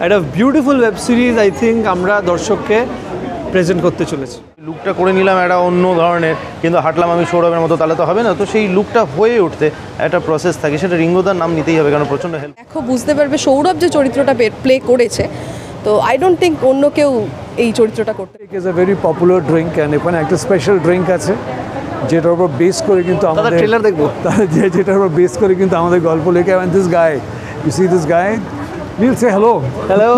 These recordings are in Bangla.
একটা beautiful web series I think আমরা দর্শককে প্রেজেন্ট করতে চলেছি। লুকটা করে নিলাম একটা অন্য ধরনের, কিন্তু হাঁটলাম আমি সৌরভের মতো, তাহলে তো হবে না। তো সেই লুকটা হয়ে উঠতে একটা প্রসেস থাকে, সেটা রিঙ্গোদার নাম নিতেই হবে, কারণ প্রচণ্ড হেল্প। দেখো বুঝতে পারবে সৌরভ যে চরিত্রটা প্লে করেছে, তো আই ডোন্ট থিঙ্ক অন্য কেউ এই চরিত্রটা করতে। It is a very popular drink and এখানে একটা স্পেশাল ড্রিঙ্ক আছে যেটার উপর বেস করে কিন্তু আমাদের ট্রেলার দেখবো, যেটার উপর বেস করে কিন্তু আমাদের গল্প লেখা। And this guy, you see this guy, Neel say hello. Hello,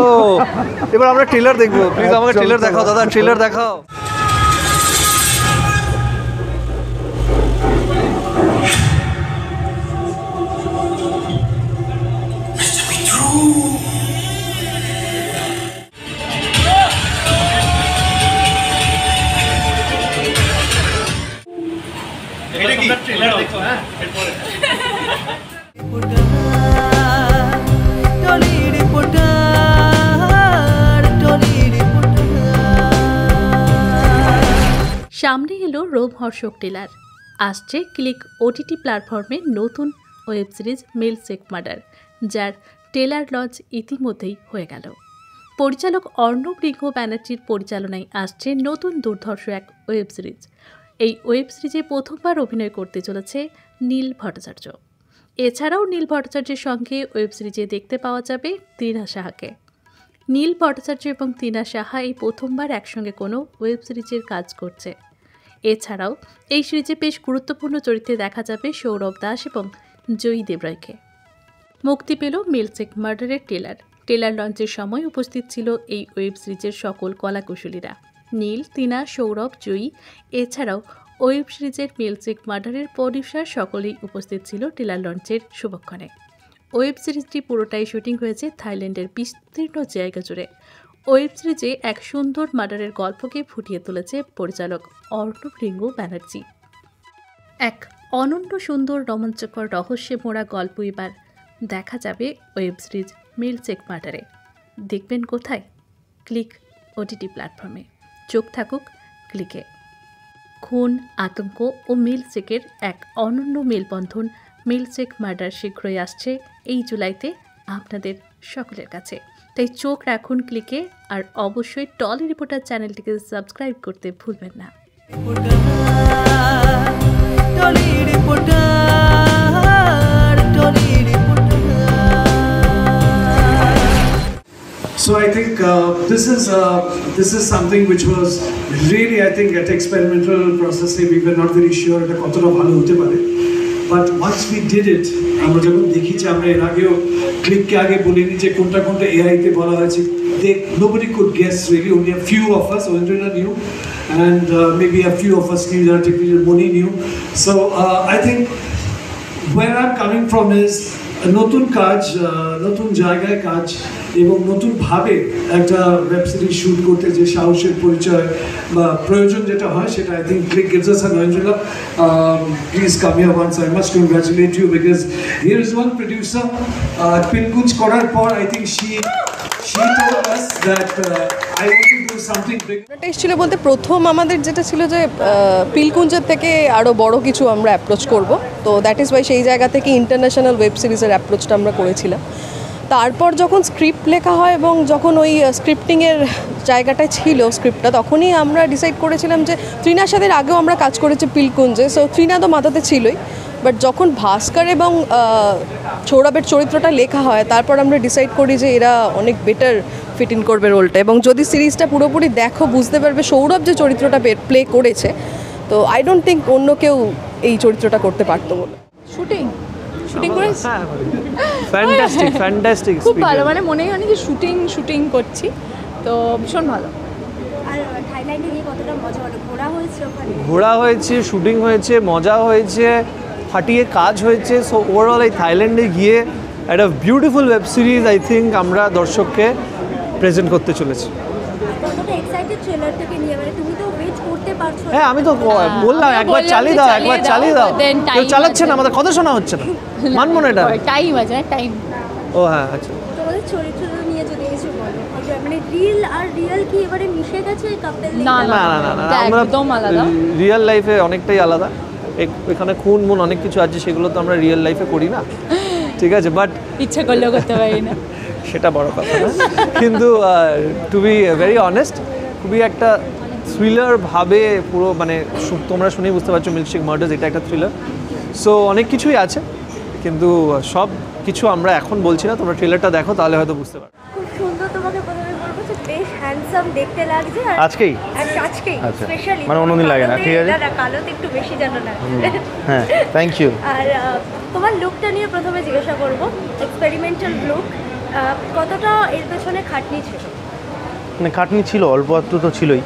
এবার আমরা ট্রেলার দেখবো, প্লিজ আমাকে ট্রেলার দেখাও দাদা, ট্রেলার দেখাও। সামনে এলো রোমহর্ষক ট্রেলার। আসছে ক্লিক ওটিটি প্ল্যাটফর্মে নতুন ওয়েব সিরিজ মিল্কশেক মার্ডার, যার ট্রেলার লঞ্চ ইতিমধ্যেই হয়ে গেল। পরিচালক অর্ণব রিঙ্গো ব্যানার্জির পরিচালনায় আসছে নতুন দুর্ধর্ষ এক ওয়েব সিরিজ। এই ওয়েব সিরিজে প্রথমবার অভিনয় করতে চলেছে নীল ভট্টাচার্য। এছাড়াও নীল ভট্টাচার্যের সঙ্গে ওয়েব সিরিজে দেখতে পাওয়া যাবে তৃণা সাহাকে। নীল ভট্টাচার্য এবং তৃণা সাহা এই প্রথমবার একসঙ্গে কোনো ওয়েব সিরিজের কাজ করছে। এছাড়াও এই সিরিজে বেশ গুরুত্বপূর্ণ চরিত্রে দেখা যাবে সৌরভ দাস এবং জয়ী দেবরায়কে। মুক্তি পেল মিল্কশেক মার্ডারের ট্রেলার লঞ্চের সময় উপস্থিত ছিল এই ওয়েব সিরিজের সকল কলাকুশলীরা। নীল, তৃণা, সৌরভ, জয়ী এছাড়াও ওয়েব সিরিজের মিল্কশেক মার্ডারের প্রডিউসার সকলেই উপস্থিত ছিল ট্রেলার লঞ্চের শুভক্ষণে। ওয়েব সিরিজটি পুরোটাই শুটিং হয়েছে থাইল্যান্ডের বিস্তীর্ণ জায়গা জুড়ে। ওয়েব সিরিজে এক সুন্দর মার্ডারের গল্পকে ফুটিয়ে তুলেছে পরিচালক অর্ণব রিঙ্গো ব্যানার্জি। এক অনন্য সুন্দর রোমাঞ্চকর রহস্যে মোড়া গল্প এবার দেখা যাবে ওয়েব সিরিজ মিল্কশেক মার্ডারে। দেখবেন কোথায়? ক্লিক ওটিটি প্ল্যাটফর্মে। চোখ থাকুক ক্লিকে। খুন, আতঙ্ক ও মিল্কশেকের এক অনন্য মেলবন্ধন মিল্কশেক মার্ডার শীঘ্রই আসছে এই জুলাইতে আপনাদের সকলের কাছে। তাই চোখ রাখুন ক্লিকে, আর অবশ্যই টলি রিপোর্টার চ্যানেলটিকে সাবস্ক্রাইব করতে ভুলবেন না। So I think this is something which was really, I think, at experimental process we were not very sure এটা কতটা ভালো হতে পারে, but once we did it, আমরা যখন দেখি যে আমরা এর আগেও ক্লিককে আগে বলিনি যে কোনটা কোনটা এআই তে বলা হয়েছে, nobody could guess really, only a few of us, Owendra knew, and maybe a few of us knew, that technically Moni knew. So I think where I'm coming from is নতুন কাজ, নতুন জায়গায় কাজ এবং নতুনভাবে একটা ওয়েব সিরিজ শুট করতে যে সাহসের পরিচয় বা প্রয়োজন যেটা হয়, সেটা I think click gives us. And Owendra, please come here once. I must congratulate you because here is one producer, Pilkunj করার পর I think she told us that I want to do something big. এটা ছিল বলতে প্রথম আমাদের যেটা ছিল যে পিলকুঞ্জের থেকে আরও বড় কিছু আমরা অ্যাপ্রোচ করব, তো দ্যাট ইজ ওয়াই সেই জায়গা থেকে ইন্টারন্যাশনাল ওয়েব সিরিজের অ্যাপ্রোচটা আমরা করেছিলাম। তারপর যখন স্ক্রিপ্ট লেখা হয় এবং যখন ওই স্ক্রিপ্টিংয়ের জায়গাটায় ছিল স্ক্রিপ্টটা, তখনই আমরা ডিসাইড করেছিলাম যে তৃণার সাথে আগেও আমরা কাজ করেছি পিলকুঞ্জে, সো তৃণা তো মাথাতে ছিলই, বাট যখন ভাস্কর এবং সৌরভের চরিত্রটা লেখা হয় তারপর আমরা ডিসাইড করি যে এরা অনেক বেটার ফিট ইন করবে রোলটা। এবং যদি সিরিজটা পুরোপুরি দেখো বুঝতে পারবে সৌরভ যে চরিত্রটা প্লে করেছে, তো আই ডোন্ট থিঙ্ক অন্য কেউ এই চরিত্রটা করতে পারতো বলে। শুটিং করেছি, ফ্যান্টাস্টিক, খুব ভালো, মানে মনেই হয়নি যে শুটিং করছি, তো ভীষণ ভালো। আর থাইল্যান্ডে গিয়ে কতটা মজা হলো? ঘোরা হয়েছে, শুটিং হয়েছে, মজা হয়েছে, ফাটিয়ে কাজ হয়েছে। সো ওভারঅল এই থাইল্যান্ডে গিয়ে একটা beautiful web series I think আমরা দর্শককে প্রেজেন্ট করতে চলেছি। হ্যাঁ, আমি তো বললাম একবার চালিয়ে দাও, কেউ চালাচ্ছে না, আমাদের কথা শোনা হচ্ছে না, মানবো না এটা। টাইম আছে না, টাইম। ও হ্যাঁ, আচ্ছা। তোমাদের চরিত্র নিয়ে যদি কিছু বলো, মানে রিয়েল কি এবারে মিশে গেছে কাপল? না, আমরা একদম আলাদা, রিয়েল লাইফে অনেকটাই আলাদা। এখানে খুন অনেক কিছু আছে, সেগুলো তো আমরা রিয়েল লাইফে করি না, ঠিক আছে, বাট ইচ্ছা করলেও করতে পারি না। সেটা বড় কথা না, কিন্তু টু বি ভেরি অনেস্ট খুবই একটা থ্রিলার ভাবে পুরো, মানে তোমরা শুনেই বুঝতে পারছো মিল্কশেক মার্ডার্স এটা একটা থ্রিলার। সো অনেক কিছুই আছে, কিন্তু সব কিছু আমরা এখন বলছি না, তোমরা ট্রেলারটা দেখো তাহলে হয়তো বুঝতে পারবে। খুব সুন্দর, তোমাকে প্রথমে বলবো যে বেশ হ্যান্ডসাম দেখতে লাগছে। আর আজকেই আজকেই আচ্ছা, স্পেশালি মানে অন্যদিন লাগে না, ঠিক আছে। না কালোতে একটু বেশি জানো না। হ্যাঁ, থ্যাংক ইউ। আর তোমার লুকটা নিয়ে প্রথমে জিজ্ঞাসা করবো, এক্সপেরিমেন্টাল লুক, কতটা এর পেছনে খাটনি ছিল? মানে খাটনি ছিল, অল্প একটু তো ছিলই।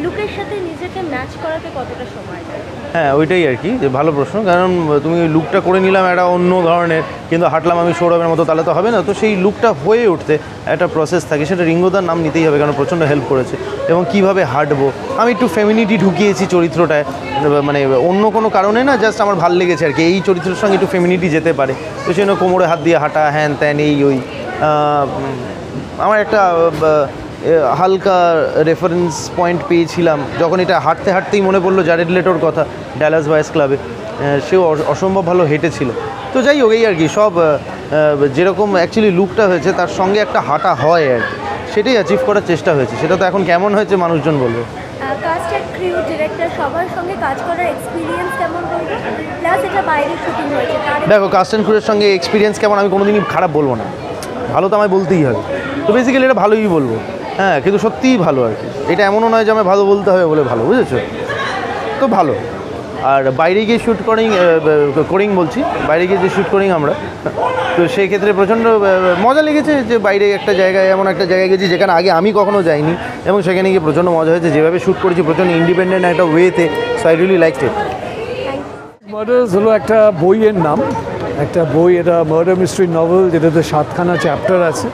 লুকের সাথে নিজেকে ম্যাচ করাতে কতটা সময় লাগে? হ্যাঁ, ওইটাই আর কি, যে ভালো প্রশ্ন। কারণ তুমি লুকটা করে নিলাম একটা অন্য ধরনের, কিন্তু হাঁটলাম আমি সৌরভের মতো, তাহলে তো হবে না। তো সেই লুকটা হয়ে উঠতে একটা প্রসেস থাকে, সেটা রিঙ্গোদার নাম নিতেই হবে, কারণ প্রচণ্ড হেল্প করেছে। এবং কীভাবে হাঁটবো, আমি একটু ফেমিনিটি ঢুকিয়েছি চরিত্রটায়, মানে অন্য কোনো কারণে না, জাস্ট আমার ভাল লেগেছে আর কি, এই চরিত্রের সঙ্গে একটু ফেমিনিটি যেতে পারে। তো সেই জন্য কোমরে হাত দিয়ে হাঁটা, হ্যান ত্যান, এই ওই আমার একটা হালকা রেফারেন্স পয়েন্ট পেয়েছিলাম যখন এটা হাঁটতে হাঁটতেই মনে পড়লো জারেড লেটোর কথা, ড্যালাস বয়েজ ক্লাবে, সেও অসম্ভব ভালো হেঁটেছিল। তো যাই হোক, এই আর কি সব যেরকম অ্যাকচুয়ালি লুকটা হয়েছে তার সঙ্গে একটা হাঁটা হয় আর কি, সেটাই অ্যাচিভ করার চেষ্টা হয়েছে। সেটা তো এখন কেমন হয়েছে মানুষজন বলবে। কাস্ট অ্যান্ড ক্রিউ, ডিরেক্টর সবার সঙ্গে কাজ করার এক্সপিরিয়েন্স কেমন বলবো? প্লাস এটা বাইরে শুটিং হয়েছে, দেখো কাস্ট অ্যান্ড ক্রিউর সঙ্গে এক্সপিরিয়েন্স কেমন আমি কোনোদিনই খারাপ বলবো না, ভালো তো আমায় বলতেই হবে। তো বেসিক্যালি এটা ভালোই বলবো, হ্যাঁ, কিন্তু সত্যিই ভালো আর কি। এটা এমনও নয় যে আমি ভালো বলতে হবে বলে ভালো, বুঝেছো তো, ভালো। আর বাইরে গিয়ে শ্যুট করিং বলছি, বাইরে গিয়ে যে শ্যুট করিং আমরা, তো সেই ক্ষেত্রে প্রচণ্ড মজা লেগেছে। যে বাইরে একটা জায়গায়, এমন একটা জায়গায় গেছি যেখানে আগে আমি কখনো যাইনি, এবং সেখানে গিয়ে প্রচণ্ড মজা হয়েছে। যেভাবে শ্যুট করেছি প্রচণ্ড ইন্ডিপেন্ডেন্ট একটা ওয়েতে, so I really liked it. Murders হলো একটা বইয়ের নাম, একটা বই, এটা মার্ডার মিস্ট্রি নভেল, যেটাতে 7খানা চ্যাপ্টার আছে।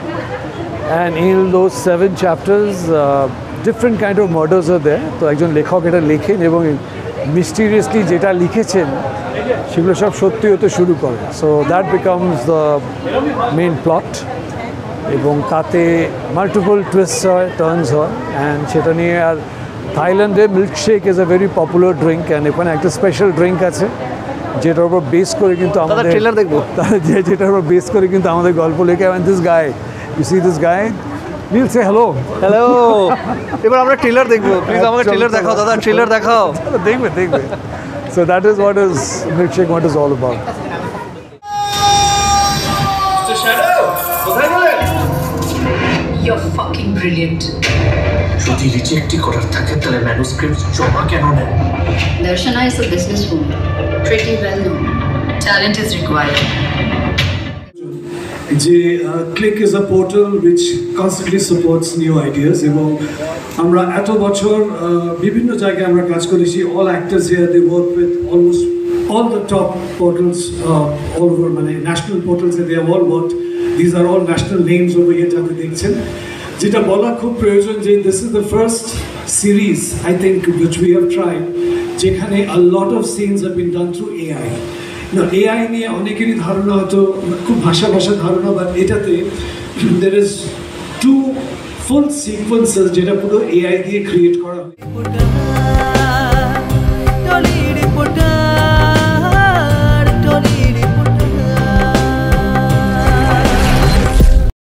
And in those 7 chapters, different kind of murders are there. তো একজন লেখক এটা লেখেন এবং মিস্টিরিয়াসলি যেটা লিখেছেন সেগুলো সব সত্যি হতে শুরু করে। So that becomes the main plot, এবং তাতে মাল্টিপল টুইস্ট হয়, টার্নস হয়, অ্যান্ড সেটা নিয়ে। আর থাইল্যান্ডে milkshake is a very popular drink, and এখানে একটা স্পেশাল ড্রিঙ্ক আছে যেটার উপর বেস করে কিন্তু আমাদের ট্রেলার দেখবো, যেটার উপর বেস করে কিন্তু আমাদের গল্প লেখে। And this guy, you see this guy, we'll say hello. Hello, এবার আমরা ট্রেলার দেখবো, প্লিজ আমাকে ট্রেলার দেখাও দাদা, ট্রেলার দেখাও। দেখবে। So that is what is Milkshake, what is all about. You're fucking brilliant. যদি রিজেক্টই করার থাকে তাহলে ম্যানুস্ক্রিপ্ট জমা কেন নেন? Darshana is a businesswoman, pretty well known. Talent is required. যে Klikk is a portal which constantly supports new ideas, এবং আমরা এত বছর বিভিন্ন জায়গায় আমরা কাজ করেছি। All actors here, they work with almost all the top portals all over, মানে national portals, they have all worked. These are all national names over here যাতে দেখছেন। যেটা বলা খুব প্রয়োজন যে this is the first series I think which we have tried, যেখানে a lot of sins have been done through AI. না, এআই নিয়ে অনেকেরই ধারণা হয়তো খুব ভাষা ধারণা, বাট এটাতে দের ইজ 2 ফুল সিকোয়েন্সেস যেটা পুরো এআই দিয়ে ক্রিয়েট করা হয়।